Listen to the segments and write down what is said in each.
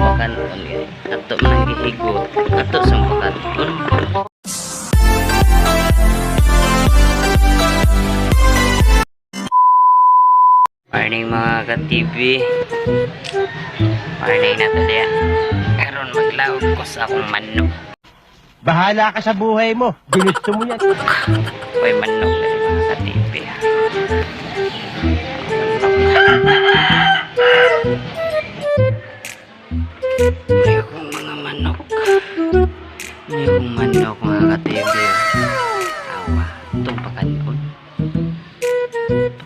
pakanon guys. Ato man gihigot. Ato sa pakanon. Morning mga ka-TV. Morning na to diya. Karon maglaog ko sa akong manok. Bahala ka sa buhay mo. Ginusto mo yan. Uy, manok na rin mga ka-TV. May akong mga manok. May akong manok mga ka-TV. Awa, itong pakanon.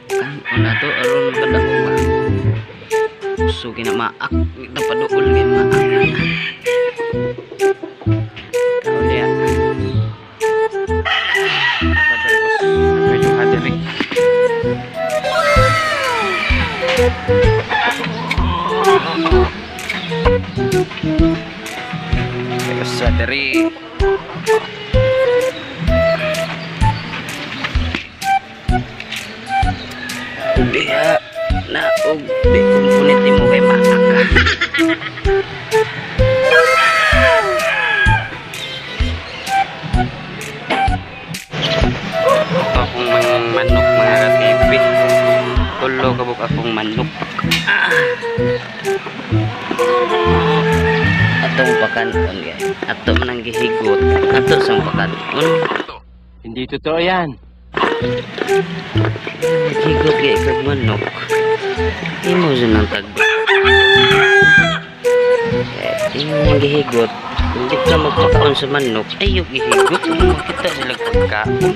Pakanon na to, aron padako ba? So, ginamaak. Ito paduol, ginamaak. Tao niya. Medyo hadiri. Medyo hadiri. Diha na og di kumpunit mo kay maaka. Akong mga manok mga ka-TV. Tulo kabuk akong manok. Atong pakanon guys. Ato man gihigot. Ato sang pakanon. Hindi totoo yan. Higot kay kag manok. Imo sa nang tagbo. Imo nang gihigot. Hindi ka magpakaon sa manok. Ayaw gihigot. Makita sila pagkaon.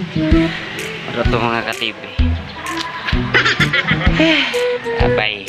Para to mga ka-TV. Abay.